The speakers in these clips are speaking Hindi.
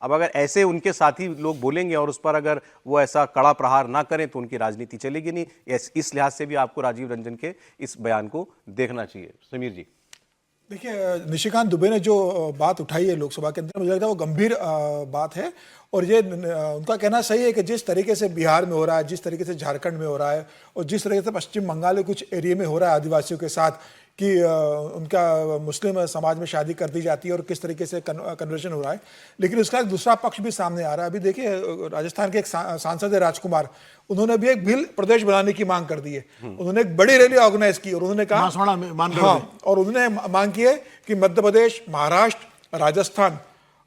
अब अगर ऐसे उनके साथी लोग बोलेंगे और उस पर अगर वो ऐसा कड़ा प्रहार ना करें तो उनकी राजनीति चलेगी नहीं। इस लिहाज से भी आपको राजीव रंजन के इस बयान को देखना चाहिए। समीर जी, देखिए, निशिकांत दुबे ने जो बात उठाई है लोकसभा के अंदर, मुझे लगता है वो गंभीर बात है। और ये उनका कहना सही है कि जिस तरीके से बिहार में हो रहा है, जिस तरीके से झारखंड में हो रहा है और जिस तरीके से पश्चिम बंगाल के कुछ एरिया में हो रहा है आदिवासियों के साथ कि उनका मुस्लिम समाज में शादी कर दी जाती है और किस तरीके से कन्वर्जन हो रहा है, लेकिन उसका एक दूसरा पक्ष भी सामने आ रहा है। अभी देखिए, राजस्थान के एक सांसद है राजकुमार, उन्होंने भी एक भील प्रदेश बनाने की मांग कर दी है। उन्होंने एक बड़ी रैली ऑर्गेनाइज की और उन्होंने कहा और उन्होंने मांग की है कि मध्य प्रदेश, महाराष्ट्र, राजस्थान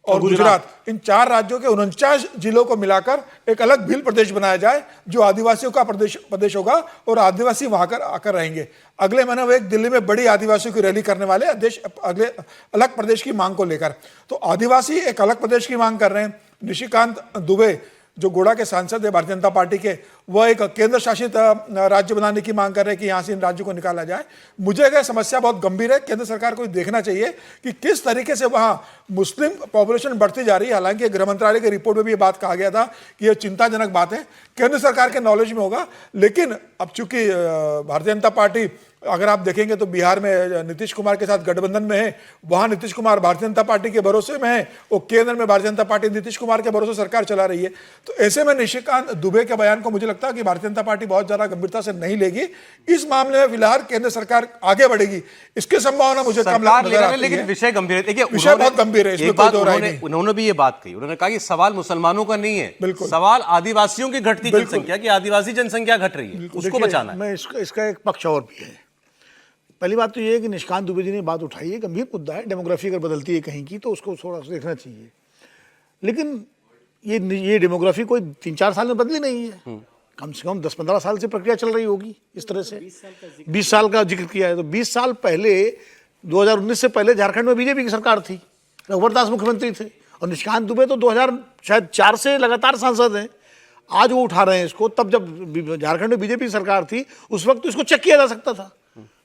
और गुजरात, इन 4 राज्यों के 49 जिलों को मिलाकर एक अलग भील प्रदेश बनाया जाए जो आदिवासियों का प्रदेश होगा और आदिवासी वहां आकर रहेंगे। अगले महीने वो एक दिल्ली में बड़ी आदिवासियों की रैली करने वाले अगले अलग प्रदेश की मांग को लेकर। तो आदिवासी एक अलग प्रदेश की मांग कर रहे हैं। निशिकांत दुबे जो गोड़ा के सांसद है भारतीय जनता पार्टी के, वह एक केंद्र शासित राज्य बनाने की मांग कर रहे हैं कि यहाँ से इन राज्यों को निकाला जाए। मुझे अगर समस्या बहुत गंभीर है, केंद्र सरकार को देखना चाहिए कि किस तरीके से वहाँ मुस्लिम पॉपुलेशन बढ़ती जा रही है। हालांकि गृह मंत्रालय की रिपोर्ट में भी ये बात कहा गया था कि यह चिंताजनक बात है, केंद्र सरकार के नॉलेज में होगा। लेकिन अब चूंकि भारतीय जनता पार्टी, अगर आप देखेंगे तो बिहार में नीतीश कुमार के साथ गठबंधन में है, वहां नीतीश कुमार भारतीय जनता पार्टी के भरोसे में है और केंद्र में भारतीय जनता पार्टी नीतीश कुमार के भरोसे सरकार चला रही है। तो ऐसे में निशिकांत दुबे के बयान को मुझे लगता है कि भारतीय जनता पार्टी बहुत ज्यादा गंभीरता से नहीं लेगी। इस मामले में फिलहाल केंद्र सरकार आगे बढ़ेगी, इसकी संभावना मुझे कम नजर आती है। लेकिन विषय गंभीर है। देखिए, विषय बहुत गंभीर है, इसमें कोई दो राय नहीं। उन्होंने भी ये बात कही, उन्होंने कहा कि सवाल मुसलमानों का नहीं है, बिल्कुल सवाल आदिवासियों की घटती जनसंख्या की, आदिवासी जनसंख्या घट रही है, उसको बचाना है। मैं इसका एक पक्ष और भी है। पहली बात तो ये है कि निशिकांत दुबे जी ने बात उठाई है, गंभीर मुद्दा है। डेमोग्राफी अगर बदलती है कहीं की तो उसको थोड़ा सा देखना चाहिए। लेकिन ये डेमोग्राफी कोई 3-4 साल में बदली नहीं है, कम से कम 10-15 साल से प्रक्रिया चल रही होगी इस तरह से। 20 साल का जिक्र किया है तो 20 साल पहले 2019 से पहले झारखंड में बीजेपी की सरकार थी, रघुवर दास मुख्यमंत्री थे और निशिकांत दुबे तो 2004 से लगातार सांसद हैं। आज वो उठा रहे हैं इसको, तब जब झारखंड में बीजेपी सरकार थी उस वक्त तो इसको चेक किया जा सकता था।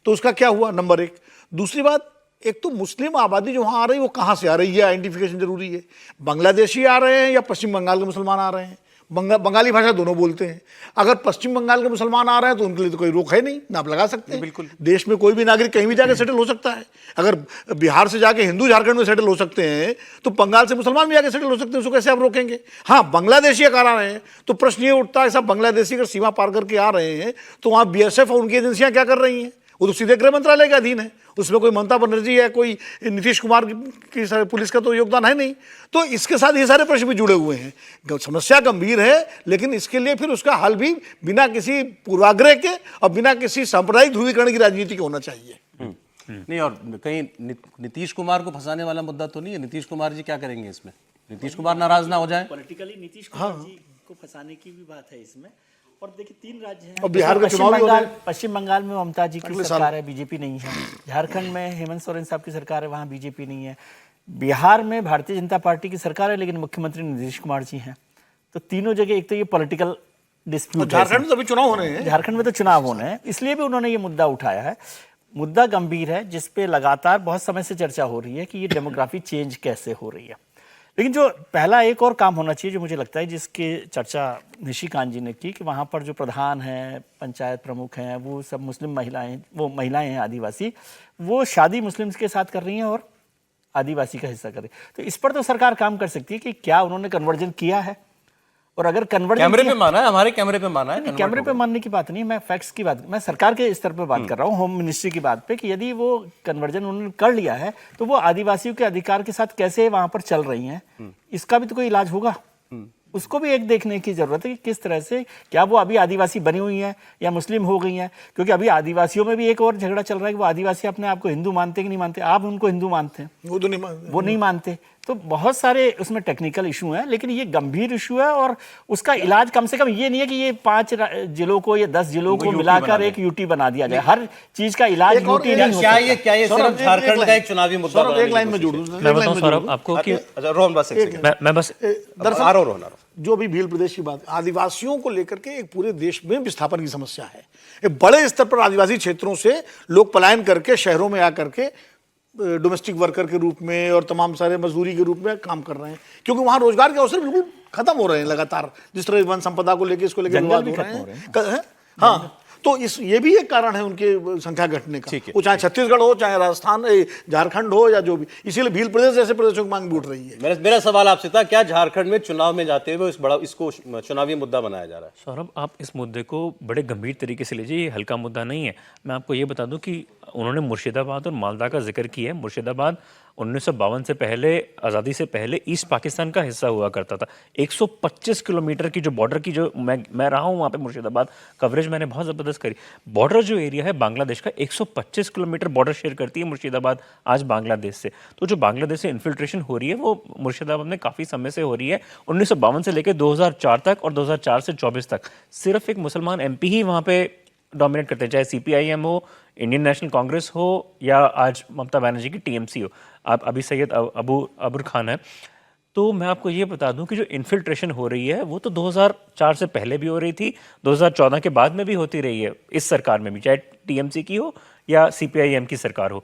तो उसका क्या हुआ, नंबर 1। दूसरी बात, एक तो मुस्लिम आबादी जो वहाँ आ रही है वो कहाँ से आ रही है, आइडेंटिफिकेशन जरूरी है। बांग्लादेशी आ रहे हैं या पश्चिम बंगाल के मुसलमान आ रहे हैं? बंगाली भाषा दोनों बोलते हैं। अगर पश्चिम बंगाल के मुसलमान आ रहे हैं तो उनके लिए तो कोई रोक है नहीं, ना आप लगा सकते हैं। बिल्कुल, देश में कोई भी नागरिक कहीं भी जाके सेटल हो सकता है। अगर बिहार से जाके हिंदू झारखंड में सेटल हो सकते हैं तो बंगाल से मुसलमान भी जाके सेटल हो सकते हैं, उसको कैसे आप रोकेंगे? हाँ, बांग्लादेशी अगर आ रहे हैं तो प्रश्न ये उठता है, सब बांग्लादेशी अगर सीमा पार करके आ रहे हैं तो वहाँ BSF और उनकी एजेंसियाँ क्या कर रही हैं? वो तो सीधे गृह मंत्रालय के अधीन है, उसमें कोई ममता बनर्जी है, कोई नीतीश कुमार की पुलिस का तो योगदान है नहीं। तो इसके साथ ये सारे प्रश्न भी जुड़े हुए हैं। समस्या गंभीर है, लेकिन इसके लिए फिर उसका हल भी बिना किसी पूर्वाग्रह के और बिना किसी सांप्रदायिक ध्रुवीकरण की राजनीति के होना चाहिए। नहीं, और कहीं नीतीश कुमार को फंसाने वाला मुद्दा तो नहीं है? नीतीश कुमार जी क्या करेंगे इसमें? नीतीश कुमार नाराज ना हो जाए? पॉलिटिकली नीतीश कुमार जी को फंसाने की भी बात है इसमें। और देखिए, 3 राज्य हैं और बिहार का चुनाव पश्चिम बंगाल में ममता जी की सरकार है, बीजेपी नहीं है। झारखंड में हेमंत सोरेन साहब की सरकार है, वहाँ बीजेपी नहीं है। बिहार में भारतीय जनता पार्टी की सरकार है लेकिन मुख्यमंत्री नीतीश कुमार जी हैं। तो तीनों जगह एक तो ये पॉलिटिकल डिस्प्यूट, झारखंड में तो अभी चुनाव होने हैं, झारखंड में तो चुनाव होने हैं, इसलिए भी उन्होंने ये मुद्दा उठाया है। मुद्दा गंभीर है जिसपे लगातार बहुत समय से चर्चा हो रही है कि ये डेमोग्राफी चेंज कैसे हो रही है। लेकिन जो पहला एक और काम होना चाहिए जो मुझे लगता है, जिसकी चर्चा निशिकांत जी ने की, कि वहाँ पर जो प्रधान हैं, पंचायत प्रमुख हैं, वो सब मुस्लिम महिलाएं हैं आदिवासी, वो शादी मुस्लिम्स के साथ कर रही हैं और आदिवासी का हिस्सा कर रही है। तो इस पर तो सरकार काम कर सकती है कि क्या उन्होंने कन्वर्जन किया है, और अगर कन्वर्जन कैमरे पे माना है, हमारे कैमरे पे माना है। कैमरे पे मानने की बात नहीं, मैं फैक्ट्स की बात, मैं सरकार के स्तर पे बात कर रहा हूँ, होम मिनिस्ट्री की बात पे, कि यदि वो कन्वर्जन उन्होंने कर लिया है तो वो आदिवासियों के अधिकार के साथ कैसे वहां पर चल रही हैं, इसका भी तो कोई इलाज होगा। उसको भी एक देखने की जरूरत है कि किस तरह से, क्या वो अभी आदिवासी बनी हुई हैं या मुस्लिम हो गई हैं। क्योंकि अभी आदिवासियों में भी एक और झगड़ा चल रहा है कि वो आदिवासी अपने आप को हिंदू मानते कि नहीं मानते। आप उनको हिंदू मानते हैं, वो तो नहीं मानते। तो बहुत सारे उसमें टेक्निकल इशू हैं, लेकिन ये गंभीर इशू है और उसका इलाज कम से कम ये नहीं है कि ये 5 जिलों को या 10 जिलों को मिलाकर एक यूटी बना दिया जाए। हर चीज का इलाज यूटी नहीं होता। क्या ये सिर्फ झारखंड का एक चुनावी मुद्दा? एक लाइन में जोड़ दूं, मैं बताऊं सौरभ आपको कि रोहन बस मैं बस दरअसल जो भी भील प्रदेश की बात, आदिवासियों को लेकर के एक पूरे देश में विस्थापन की समस्या है। एक बड़े स्तर पर आदिवासी क्षेत्रों से लोग पलायन करके शहरों में आकर के डोमेस्टिक वर्कर के रूप में और तमाम सारे मजदूरी के रूप में काम कर रहे हैं, क्योंकि वहाँ रोजगार के अवसर बिल्कुल खत्म हो रहे हैं लगातार, जिस तरह वन संपदा को लेकर इसको लेकर विवाद हो रहे हैं। हाँ, तो ये भी एक कारण है उनके संख्या घटने का, वो चाहे छत्तीसगढ़ हो, चाहे राजस्थान, झारखंड हो, या जो भी। इसीलिए भील प्रदेश जैसे प्रदेशों की मांग भी उठ रही है। मेरा सवाल आपसे था, क्या झारखंड में चुनाव में जाते हुए इसको चुनावी मुद्दा बनाया जा रहा है? सौरभ, आप इस मुद्दे को बड़े गंभीर तरीके से लीजिए, ये हल्का मुद्दा नहीं है। मैं आपको ये बता दूं कि उन्होंने मुर्शिदाबाद और मालदा का जिक्र किया है। मुर्शिदाबाद 1952 से पहले, आज़ादी से पहले ईस्ट पाकिस्तान का हिस्सा हुआ करता था। 125 किलोमीटर की जो बॉर्डर की, जो मैं रहा हूँ वहाँ पे मुर्शिदाबाद, कवरेज मैंने बहुत ज़बरदस्त करी। बॉर्डर जो एरिया है बांग्लादेश का, 125 किलोमीटर बॉर्डर शेयर करती है मुर्शिदाबाद आज बांग्लादेश से। तो जो बांग्लादेश से इन्फिल्ट्रेशन हो रही है वो मुर्शिदाबाद में काफ़ी समय से हो रही है। 1952 से लेकर 2004 तक और 2004 से 24 तक सिर्फ एक मुसलमान MP ही वहाँ पे डोमिनेट करते हैं, चाहे CPIM हो, इंडियन नेशनल कांग्रेस हो, या आज ममता बनर्जी की TMC हो। आप अभी सैयद अबूर खान है। तो मैं आपको ये बता दूं कि जो इन्फिल्ट्रेशन हो रही है वो तो 2004 से पहले भी हो रही थी, 2014 के बाद में भी होती रही है, इस सरकार में भी, चाहे TMC की हो या CPIM की सरकार हो।